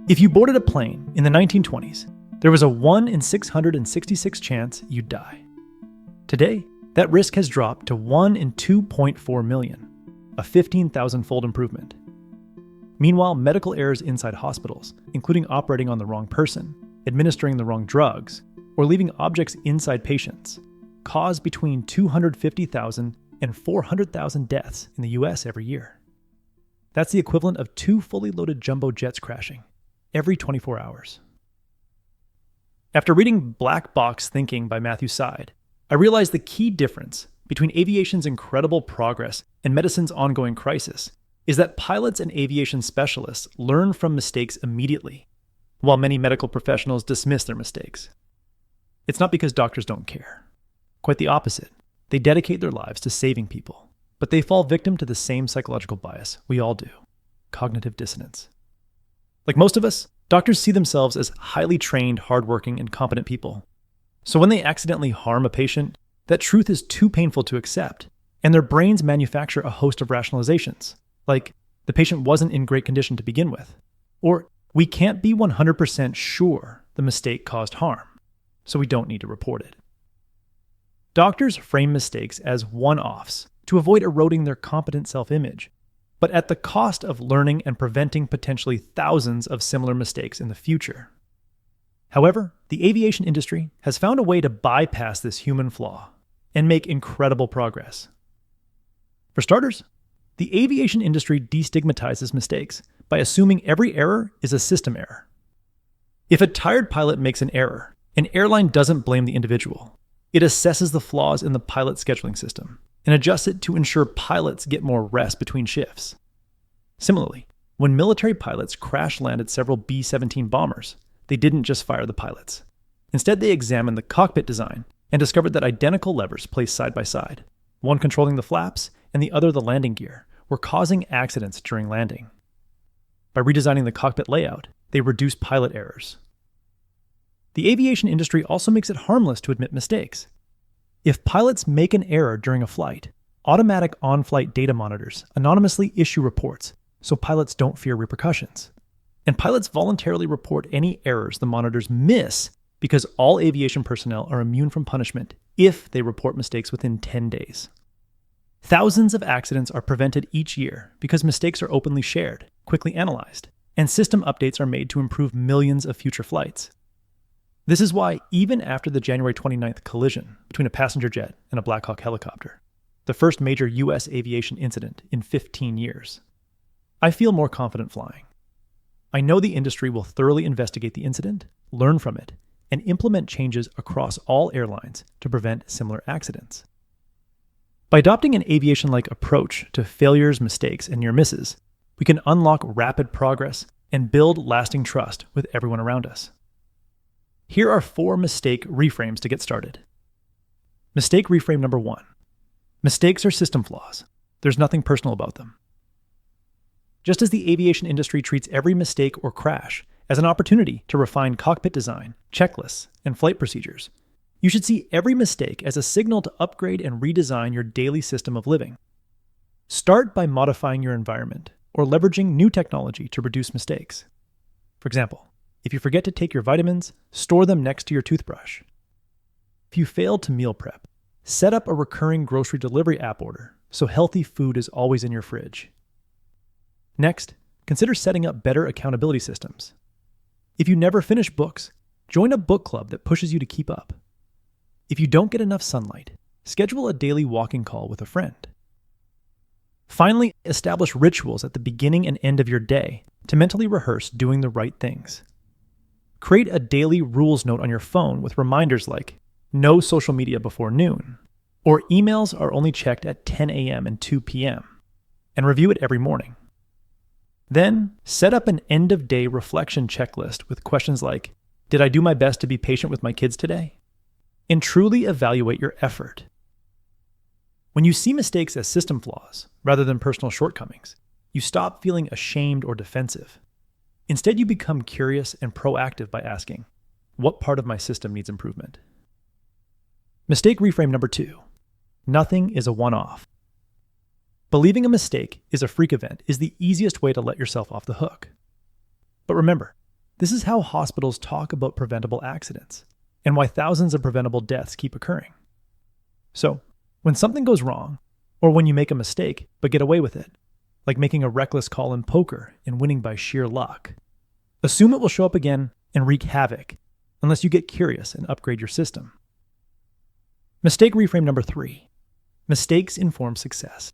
If you boarded a plane in the 1920s, there was a 1 in 666 chance you'd die. Today, that risk has dropped to 1 in 2.4 million, a 15,000-fold improvement. Meanwhile, medical errors inside hospitals, including operating on the wrong person, administering the wrong drugs, or leaving objects inside patients, cause between 250,000 and 400,000 deaths in the US every year. That's the equivalent of 2 fully loaded jumbo jets crashing every 24 hours. After reading Black Box Thinking by Matthew Syed, I realized the key difference between aviation's incredible progress and medicine's ongoing crisis is that pilots and aviation specialists learn from mistakes immediately, while many medical professionals dismiss their mistakes. It's not because doctors don't care. Quite the opposite. They dedicate their lives to saving people, but they fall victim to the same psychological bias we all do: cognitive dissonance. Like most of us, doctors see themselves as highly trained, hardworking, and competent people. So when they accidentally harm a patient, that truth is too painful to accept, and their brains manufacture a host of rationalizations, like the patient wasn't in great condition to begin with, or we can't be 100% sure the mistake caused harm, so we don't need to report it. Doctors frame mistakes as one-offs to avoid eroding their competent self-image, but at the cost of learning and preventing potentially thousands of similar mistakes in the future. However, the aviation industry has found a way to bypass this human flaw and make incredible progress. For starters, the aviation industry destigmatizes mistakes by assuming every error is a system error. If a tired pilot makes an error, an airline doesn't blame the individual. It assesses the flaws in the pilot scheduling system and adjusts it to ensure pilots get more rest between shifts. Similarly, when military pilots crash-landed several B-17 bombers, they didn't just fire the pilots. Instead, they examined the cockpit design and discovered that identical levers placed side by side, one controlling the flaps and the other the landing gear, were causing accidents during landing. By redesigning the cockpit layout, they reduced pilot errors. The aviation industry also makes it harmless to admit mistakes. If pilots make an error during a flight, automatic on-flight data monitors anonymously issue reports so pilots don't fear repercussions. And pilots voluntarily report any errors the monitors miss because all aviation personnel are immune from punishment if they report mistakes within 10 days. Thousands of accidents are prevented each year because mistakes are openly shared, quickly analyzed, and system updates are made to improve millions of future flights. This is why, even after the January 29th collision between a passenger jet and a Black Hawk helicopter, the first major US aviation incident in 15 years, I feel more confident flying. I know the industry will thoroughly investigate the incident, learn from it, and implement changes across all airlines to prevent similar accidents. By adopting an aviation-like approach to failures, mistakes, and near misses, we can unlock rapid progress and build lasting trust with everyone around us. Here are 4 mistake reframes to get started. Mistake reframe number 1. Mistakes are system flaws. There's nothing personal about them. Just as the aviation industry treats every mistake or crash as an opportunity to refine cockpit design, checklists, and flight procedures, you should see every mistake as a signal to upgrade and redesign your daily system of living. Start by modifying your environment or leveraging new technology to reduce mistakes. For example, if you forget to take your vitamins, store them next to your toothbrush. If you failed to meal prep, set up a recurring grocery delivery app order so healthy food is always in your fridge. Next, consider setting up better accountability systems. If you never finish books, join a book club that pushes you to keep up. If you don't get enough sunlight, schedule a daily walking call with a friend. Finally, establish rituals at the beginning and end of your day to mentally rehearse doing the right things. Create a daily rules note on your phone with reminders like no social media before noon, or emails are only checked at 10 a.m. and 2 p.m., and review it every morning. Then, set up an end-of-day reflection checklist with questions like, did I do my best to be patient with my kids today? And truly evaluate your effort. When you see mistakes as system flaws rather than personal shortcomings, you stop feeling ashamed or defensive. Instead, you become curious and proactive by asking, what part of my system needs improvement? Mistake reframe number 2. Nothing is a one-off. Believing a mistake is a freak event is the easiest way to let yourself off the hook. But remember, This is how hospitals talk about preventable accidents and why thousands of preventable deaths keep occurring. So, when something goes wrong, or when you make a mistake but get away with it, like making a reckless call in poker and winning by sheer luck, assume it will show up again and wreak havoc unless you get curious and upgrade your system. Mistake reframe number 3. Mistakes inform success.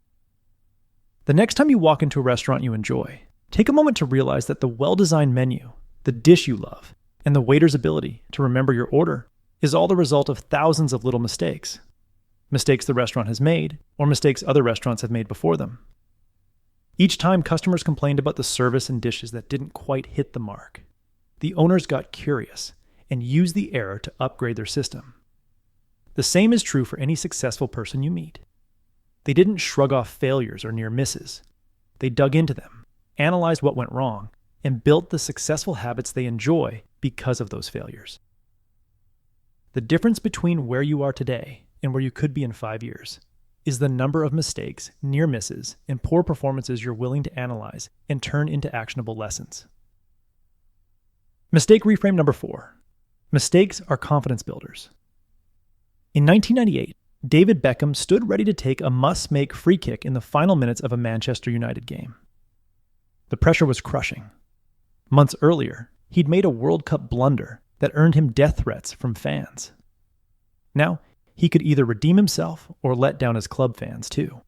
The next time you walk into a restaurant you enjoy, take a moment to realize that the well-designed menu, the dish you love, and the waiter's ability to remember your order is all the result of thousands of little mistakes. Mistakes the restaurant has made, or mistakes other restaurants have made before them. Each time customers complained about the service and dishes that didn't quite hit the mark, the owners got curious and used the error to upgrade their system. The same is true for any successful person you meet. They didn't shrug off failures or near misses. They dug into them, analyzed what went wrong, and built the successful habits they enjoy because of those failures. The difference between where you are today and where you could be in 5 years is the number of mistakes, near misses, and poor performances you're willing to analyze and turn into actionable lessons. Mistake reframe number 4. Mistakes are confidence builders. In 1998, David Beckham stood ready to take a must-make free kick in the final minutes of a Manchester United game. The pressure was crushing. Months earlier, he'd made a World Cup blunder that earned him death threats from fans. Now, he could either redeem himself or let down his club fans too.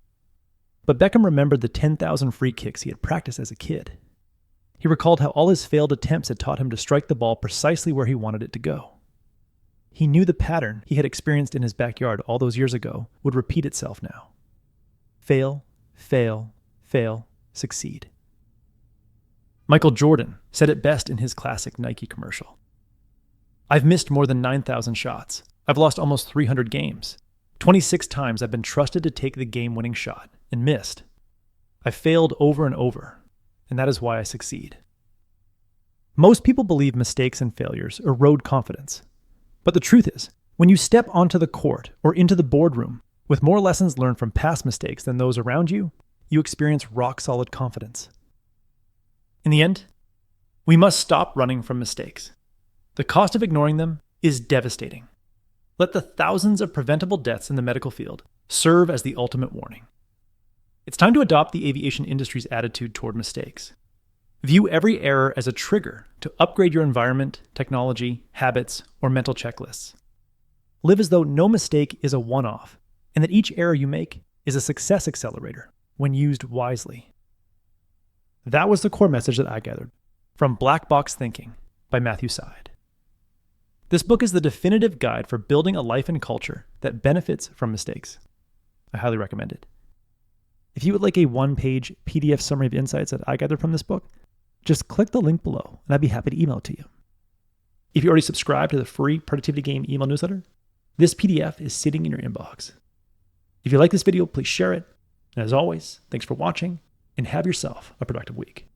But Beckham remembered the 10,000 free kicks he had practiced as a kid. He recalled how all his failed attempts had taught him to strike the ball precisely where he wanted it to go. He knew the pattern he had experienced in his backyard all those years ago would repeat itself now. Fail, fail, fail, succeed. Michael Jordan said it best in his classic Nike commercial. "I've missed more than 9,000 shots. I've lost almost 300 games. 26 times I've been trusted to take the game-winning shot and missed. I've failed over and over, and that is why I succeed." Most people believe mistakes and failures erode confidence. But the truth is, when you step onto the court or into the boardroom with more lessons learned from past mistakes than those around you, you experience rock-solid confidence. In the end, we must stop running from mistakes. The cost of ignoring them is devastating. Let the thousands of preventable deaths in the medical field serve as the ultimate warning. It's time to adopt the aviation industry's attitude toward mistakes. View every error as a trigger to upgrade your environment, technology, habits, or mental checklists. Live as though no mistake is a one-off, and that each error you make is a success accelerator when used wisely. That was the core message that I gathered from Black Box Thinking by Matthew Syed. This book is the definitive guide for building a life and culture that benefits from mistakes. I highly recommend it. If you would like a one-page PDF summary of insights that I gathered from this book, just click the link below and I'd be happy to email it to you. If you already subscribe to the free Productivity Game email newsletter, this PDF is sitting in your inbox. If you like this video, please share it. And as always, thanks for watching and have yourself a productive week.